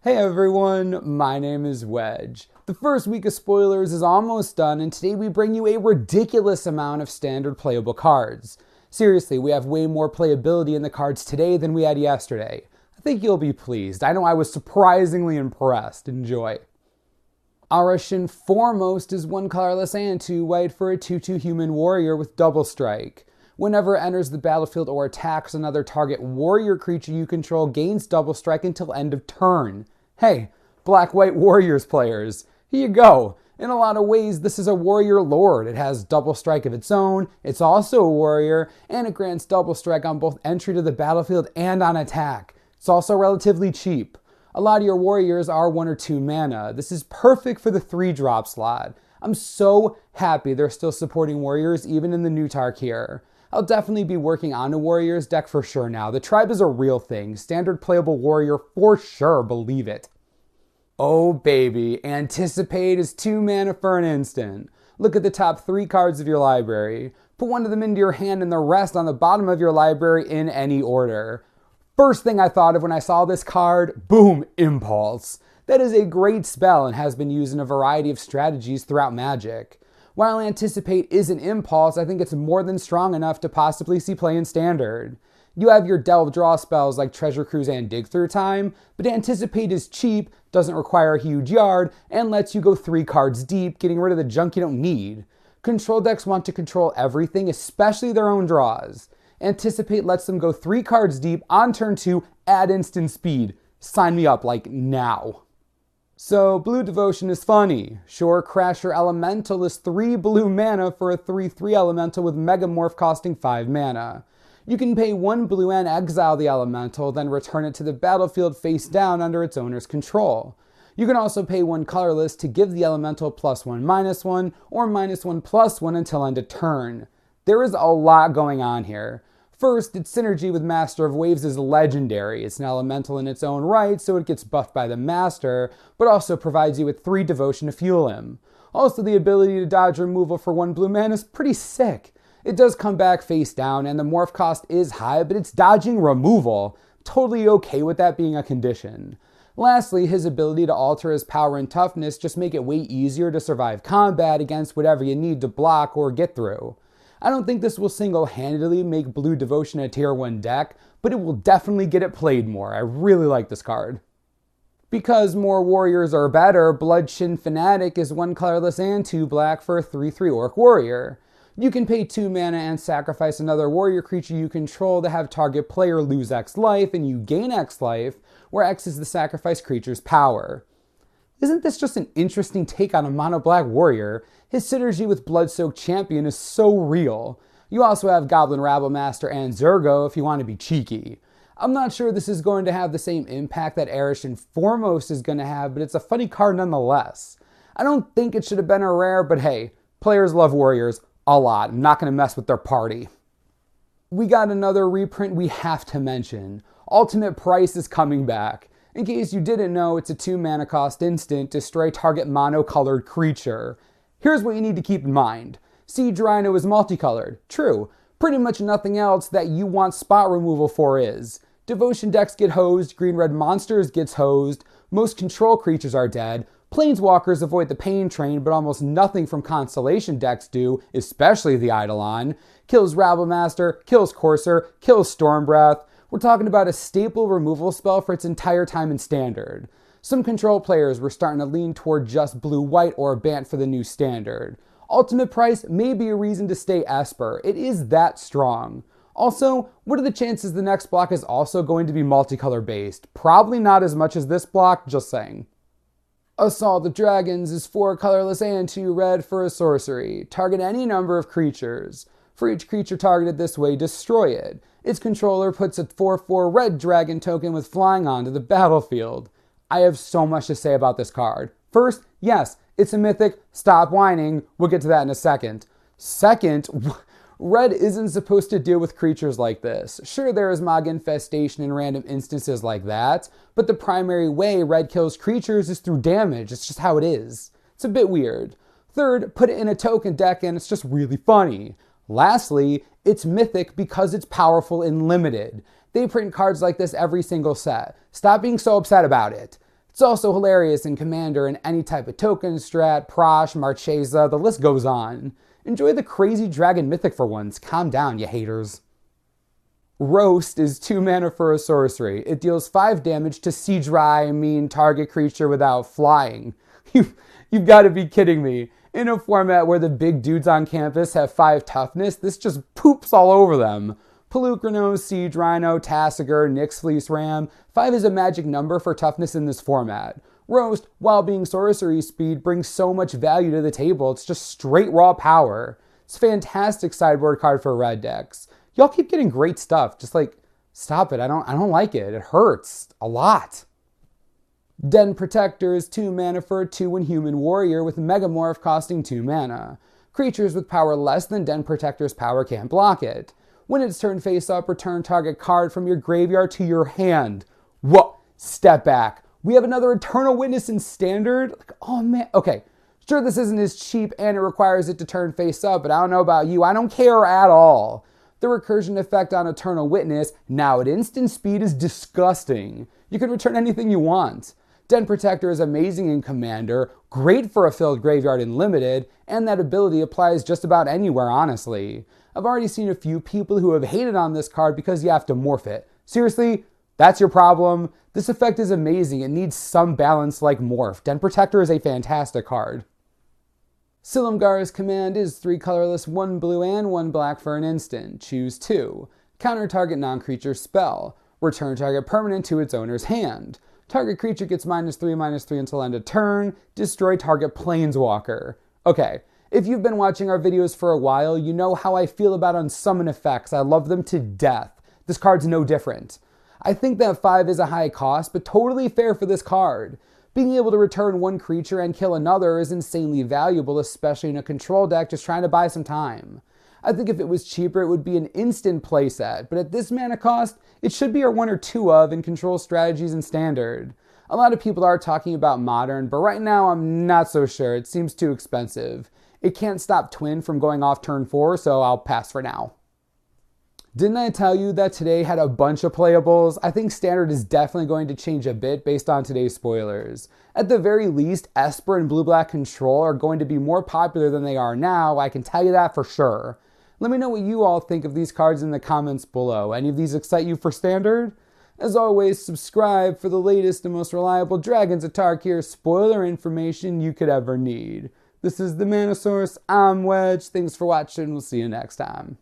Hey everyone, my name is Wedge. The first week of spoilers is almost done, and today we bring you a ridiculous amount of standard playable cards. Seriously, we have way more playability in the cards today than we had yesterday. I think you'll be pleased. I know I was surprisingly impressed. Enjoy. Arashin foremost is 1 colorless and 2 white for a 2/2 human warrior with double strike. Whenever it enters the battlefield or attacks another target warrior creature you control, gains double strike until end of turn. Hey, Black-White Warriors players, here you go. In a lot of ways, this is a warrior lord. It has double strike of its own, it's also a warrior, and it grants double strike on both entry to the battlefield and on attack. It's also relatively cheap. A lot of your warriors are 1 or 2 mana. This is perfect for the 3-drop slot. I'm so happy they're still supporting warriors even in the new Tarkir. I'll definitely be working on a Warriors deck for sure now. The tribe is a real thing. Standard playable warrior for sure, believe it. Oh baby, Anticipate is 2 mana for an instant. Look at the top 3 cards of your library. Put one of them into your hand and the rest on the bottom of your library in any order. First thing I thought of when I saw this card, boom, Impulse. That is a great spell and has been used in a variety of strategies throughout Magic. While Anticipate is an impulse, I think it's more than strong enough to possibly see play in Standard. You have your delve draw spells like Treasure Cruise and Dig Through Time, but Anticipate is cheap, doesn't require a huge yard, and lets you go 3 cards deep, getting rid of the junk you don't need. Control decks want to control everything, especially their own draws. Anticipate lets them go 3 cards deep on turn 2 at instant speed. Sign me up, like now. So, Blue Devotion is funny. Shorecrasher Elemental is 3 blue mana for a 3/3 elemental with Megamorph costing 5 mana. You can pay 1 blue and exile the elemental, then return it to the battlefield face down under its owner's control. You can also pay 1 colorless to give the elemental +1/-1 or -1/+1 until end of turn. There is a lot going on here. First, its synergy with Master of Waves is legendary. It's an elemental in its own right, so it gets buffed by the Master, but also provides you with 3 devotion to fuel him. Also, the ability to dodge removal for 1 blue mana is pretty sick. It does come back face down, and the morph cost is high, but it's dodging removal. Totally okay with that being a condition. Lastly, his ability to alter his power and toughness just make it way easier to survive combat against whatever you need to block or get through. I don't think this will single-handedly make Blue Devotion a tier 1 deck, but it will definitely get it played more. I really like this card. Because more warriors are better, Bloodshin Fanatic is 1 colorless and 2 black for a 3/3 orc warrior. You can pay 2 mana and sacrifice another warrior creature you control to have target player lose X life, and you gain X life, where X is the sacrificed creature's power. Isn't this just an interesting take on a mono-black warrior? His synergy with Blood-Soaked Champion is so real. You also have Goblin Rabblemaster and Zurgo if you want to be cheeky. I'm not sure this is going to have the same impact that Arashin Foremost is going to have, but it's a funny card nonetheless. I don't think it should have been a rare, but hey, players love warriors a lot. I'm not going to mess with their party. We got another reprint we have to mention. Ultimate Price is coming back. In case you didn't know, it's a 2 mana cost instant, destroy target mono-colored creature. Here's what you need to keep in mind. Siege Rhino is multicolored. True. Pretty much nothing else that you want spot removal for is. Devotion decks get hosed, green-red monsters gets hosed, most control creatures are dead, Planeswalkers avoid the pain train, but almost nothing from Constellation decks do, especially the Eidolon. Kills Rabblemaster, kills Courser, kills Stormbreath. We're talking about a staple removal spell for its entire time in Standard. Some control players were starting to lean toward just blue-white or Bant for the new Standard. Ultimate Price may be a reason to stay Esper. It is that strong. Also, what are the chances the next block is also going to be multicolor based? Probably not as much as this block, just saying. Assault of Dragons is 4 colorless and 2 red for a sorcery. Target any number of creatures. For each creature targeted this way, destroy it. Its controller puts a 4/4 red dragon token with flying onto the battlefield. I have so much to say about this card. First, yes, it's a mythic. Stop whining. We'll get to that in a second. Second, red isn't supposed to deal with creatures like this. Sure, there is Mog Infestation in random instances like that, but the primary way red kills creatures is through damage. It's just how it is. It's a bit weird. Third, put it in a token deck and it's just really funny. Lastly, it's mythic because it's powerful and limited. They print cards like this every single set. Stop being so upset about it. It's also hilarious in Commander and any type of token, strat, Prosh, Marchesa, the list goes on. Enjoy the crazy dragon mythic for once. Calm down, you haters. Roast is 2 mana for a sorcery. It deals 5 damage to target creature without flying. You've got to be kidding me. In a format where the big dudes on campus have 5 toughness, this just poops all over them. Pelucrano, Siege Rhino, Tassiger, Nyx Fleece Ram. 5 is a magic number for toughness in this format. Roast, while being sorcery speed, brings so much value to the table. It's just straight raw power. It's a fantastic sideboard card for red decks. Y'all keep getting great stuff. Just stop it. I don't like it. It hurts a lot. Den Protector is 2 mana for a 2/1 warrior with Megamorph costing 2 mana. Creatures with power less than Den Protector's power can't block it. When it's turned face up, return target card from your graveyard to your hand. Whoa, step back. We have another Eternal Witness in Standard? Oh man, okay. Sure, this isn't as cheap and it requires it to turn face up, but I don't know about you. I don't care at all. The recursion effect on Eternal Witness, now at instant speed, is disgusting. You can return anything you want. Den Protector is amazing in Commander, great for a filled graveyard in Limited, and that ability applies just about anywhere, honestly. I've already seen a few people who have hated on this card because you have to morph it. Seriously? That's your problem? This effect is amazing. It needs some balance like morph. Den Protector is a fantastic card. Silumgar's command is 3 colorless, 1 blue and 1 black for an instant. Choose 2. Counter target non-creature spell. Return target permanent to its owner's hand. Target creature gets -3/-3 until end of turn. Destroy target planeswalker. Okay, if you've been watching our videos for a while, you know how I feel about unsummon effects. I love them to death. This card's no different. I think that 5 is a high cost, but totally fair for this card. Being able to return 1 creature and kill another is insanely valuable, especially in a control deck just trying to buy some time. I think if it was cheaper, it would be an instant playset, but at this mana cost, it should be our 1 or 2 of in control strategies and Standard. A lot of people are talking about Modern, but right now I'm not so sure. It seems too expensive. It can't stop Twin from going off turn 4, so I'll pass for now. Didn't I tell you that today had a bunch of playables? I think Standard is definitely going to change a bit based on today's spoilers. At the very least, Esper and Blue-Black Control are going to be more popular than they are now, I can tell you that for sure. Let me know what you all think of these cards in the comments below. Any of these excite you for Standard? As always, subscribe for the latest and most reliable Dragons of Tarkir spoiler information you could ever need. This is the Mana Source. I'm Wedge. Thanks for watching. We'll see you next time.